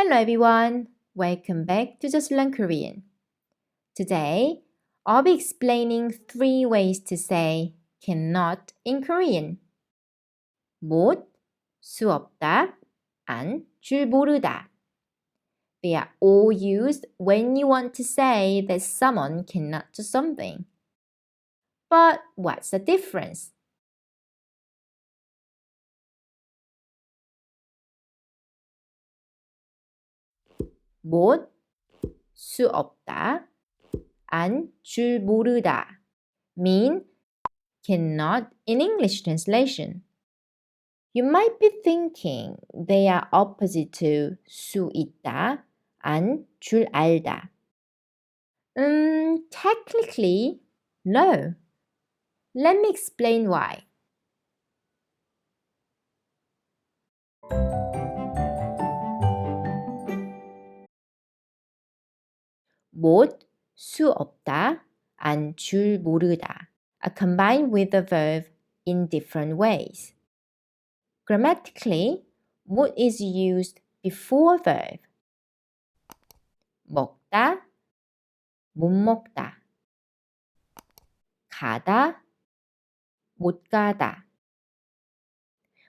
Hello everyone, welcome back to Just Learn Korean. Today, I'll be explaining 3 ways to say cannot in Korean. 못, 수 없다, and 줄 모르다. They are all used when you want to say that someone cannot do something. But what's the difference? 못, 수 없다, and 줄 모르다 mean cannot in English translation. You might be thinking they are opposite to 수 있다 and 줄 알다. Technically, no. Let me explain why. 못, 수 없다, and 줄 모르다 are combined with the verb in different ways. Grammatically, 못 is used before verb. 먹다, 못 먹다. 가다, 못 가다.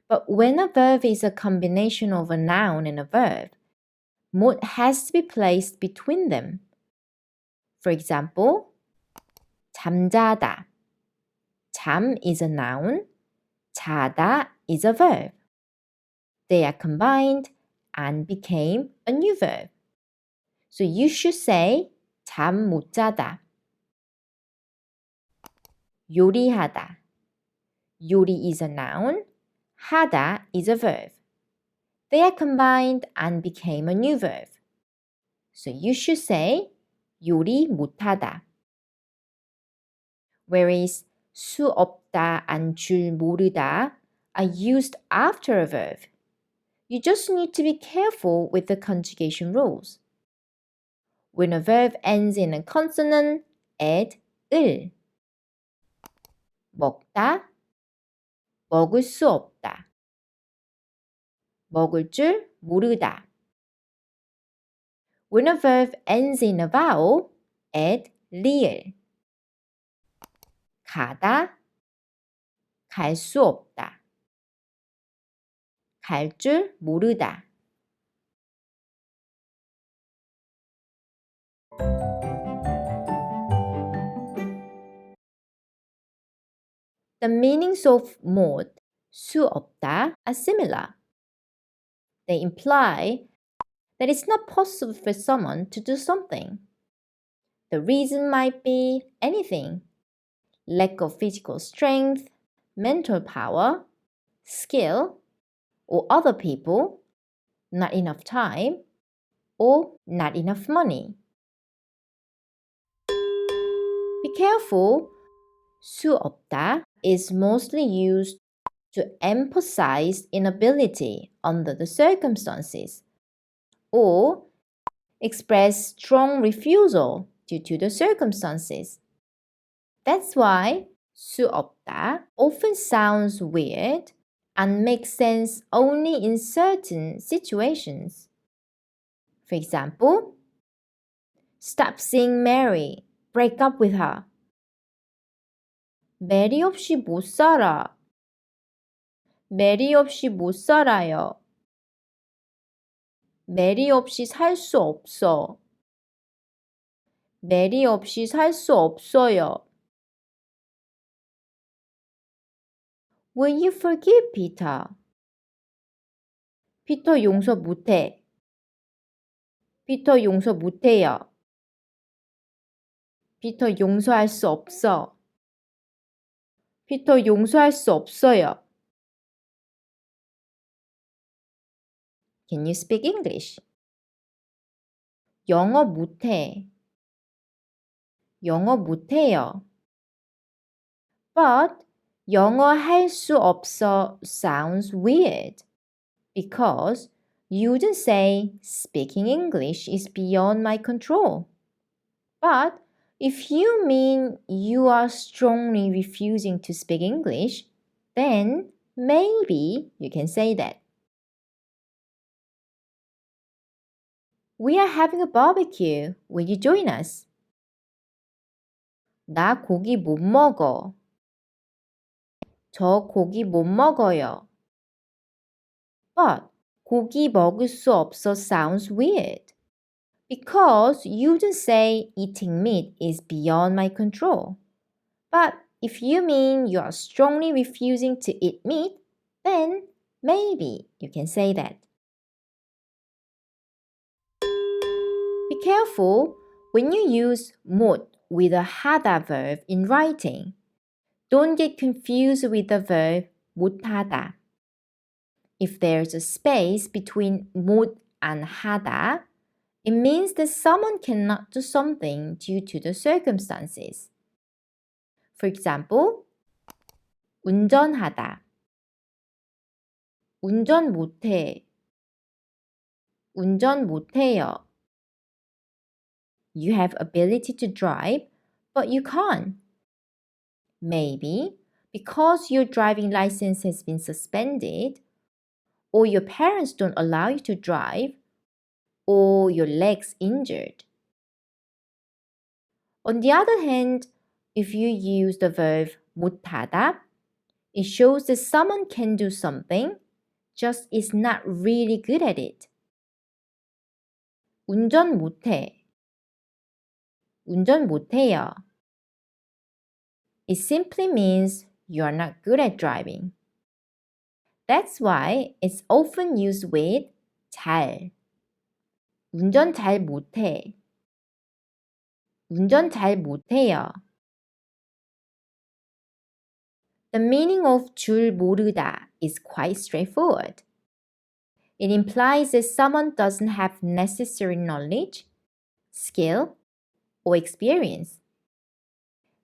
But when a verb is a combination of a noun and a verb, 못 has to be placed between them. For example, 잠자다. 잠 is a noun, 자다 is a verb. They are combined and became a new verb. So you should say 잠 못 자다. 요리하다. 요리 is a noun, 하다 is a verb. They are combined and became a new verb. So you should say 요리 못하다. Whereas 수 없다 and 줄 모르다 are used after a verb. You just need to be careful with the conjugation rules. When a verb ends in a consonant, add 을. 먹다, 먹을 수 없다. 먹을 줄 모르다. When a verb ends in a vowel, add 리을. 가다, 갈 수 없다. 갈 줄 모르다. The meanings of 못, 수 없다 are similar. They imply that it's not possible for someone to do something. The reason might be anything: lack of physical strength, mental power, skill, or other people, not enough time, or not enough money. Be careful, 수 없다 is mostly used to emphasize inability under the circumstances, or express strong refusal due to the circumstances. That's why 수 없다 often sounds weird and makes sense only in certain situations. For example, stop seeing Mary, break up with her. 메리 없이 못 살아. 메리 없이 못 살아요. 메리 없이 살 수 없어. 메리 없이 살 수 없어요. Will you forgive Peter? 피터 용서 못해. 피터 용서 못해요. 피터 용서할 수 없어. 피터 용서할 수 없어요. Can you speak English? 영어 못해. 영어 못해요. But 영어 할 수 없어 sounds weird because you wouldn't say speaking English is beyond my control. But if you mean you are strongly refusing to speak English, then maybe you can say that. We are having a barbecue. Will you join us? 나 고기 못 먹어. 저 고기 못 먹어요. But 고기 먹을 수 없어 sounds weird. Because you don't say eating meat is beyond my control. But if you mean you are strongly refusing to eat meat, then maybe you can say that. Be careful when you use 못 with a 하다 verb in writing. Don't get confused with the verb 못하다. If there's a space between 못 and 하다, it means that someone cannot do something due to the circumstances. For example, 운전하다. 운전 못해. 운전 못해요. You have ability to drive, but you can't. Maybe because your driving license has been suspended, or your parents don't allow you to drive, or your leg's injured. On the other hand, if you use the verb 못하다, it shows that someone can do something, just is not really good at it. 운전 못해. 운전 못해요. It simply means you are not good at driving. That's why it's often used with 잘. 운전 잘 못해. 운전 잘 못해요. The meaning of 줄 모르다 is quite straightforward. It implies that someone doesn't have necessary knowledge, skill, or experience.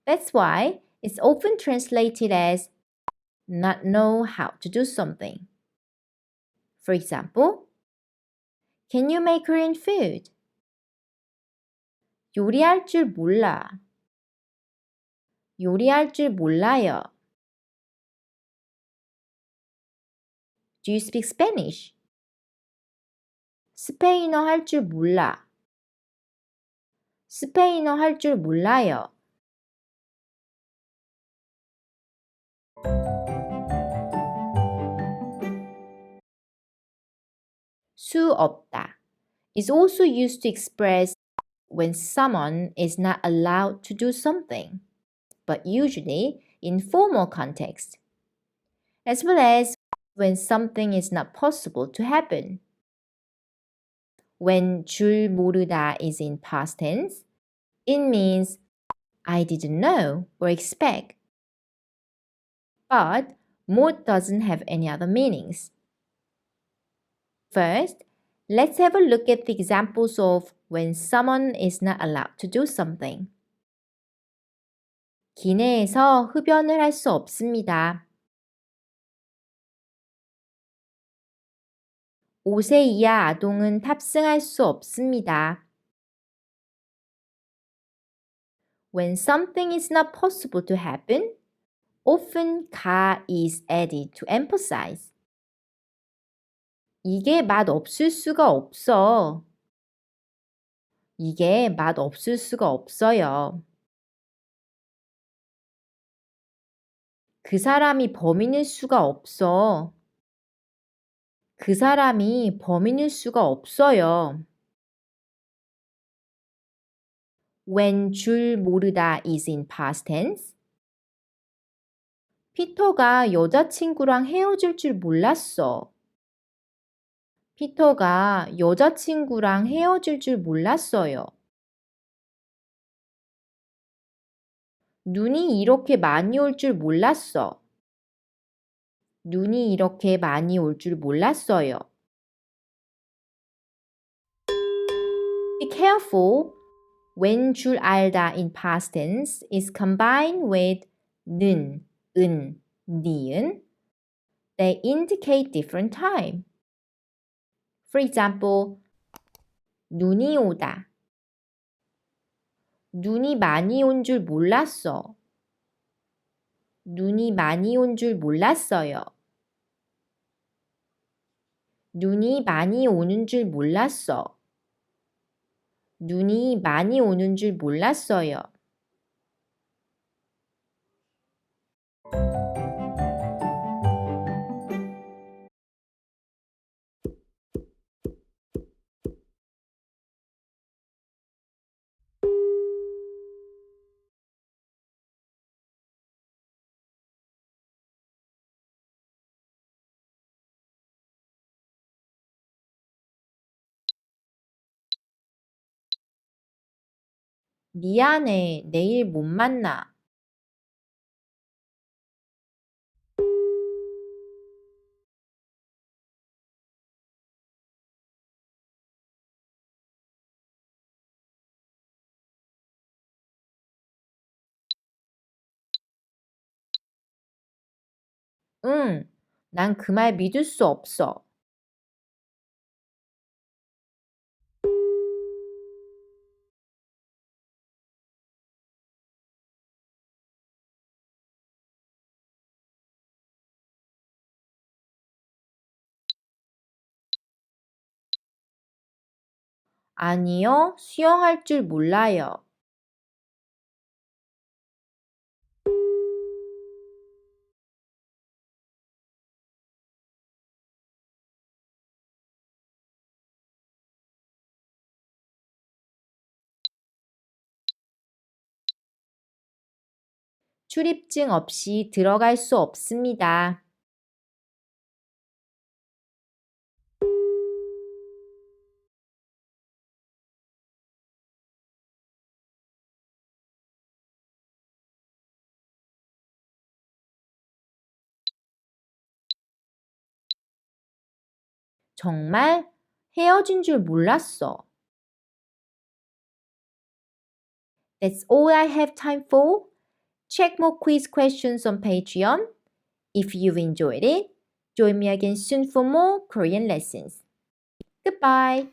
That's why it's often translated as not know how to do something. For example, can you make Korean food? 요리할 줄 몰라. 요리할 줄 몰라요. Do you speak Spanish? 스페인어 할 줄 몰라. 스페인어 할 줄 몰라요. 수 없다 is also used to express when someone is not allowed to do something, but usually in formal context, as well as when something is not possible to happen. When 줄 모르다 is in past tense, it means I didn't know or expect. But 못 doesn't have any other meanings. First, let's have a look at the examples of when someone is not allowed to do something. 기내에서 흡연을 할 수 없습니다. 5세 이하 아동은 탑승할 수 없습니다. When something is not possible to happen, often 가 is added to emphasize. 이게 맛 없을 수가 없어. 이게 맛 없을 수가 없어요. 그 사람이 범인일 수가 없어. 그 사람이 범인일 수가 없어요. When 줄 모르다 is in past tense, 피터가 여자친구랑 헤어질 줄 몰랐어. 피터가 여자친구랑 헤어질 줄 몰랐어요. 눈이 이렇게 많이 올 줄 몰랐어. 눈이 이렇게 많이 올 줄 몰랐어요. Be careful when 줄 알다 in past tense is combined with 는, 은, 니은. They indicate different time. For example, 눈이 오다. 눈이 많이 온 줄 몰랐어. 눈이 많이 온 줄 몰랐어요. 눈이 많이 오는 줄 몰랐어. 눈이 많이 오는 줄 몰랐어요. 미안해, 내일 못 만나. 응, 난 그 말 믿을 수 없어. 아니요, 수영할 줄 몰라요. 출입증 없이 들어갈 수 없습니다. 정말 헤어진 줄 몰랐어. That's all I have time for. Check more quiz questions on Patreon. If you've enjoyed it, join me again soon for more Korean lessons. Goodbye.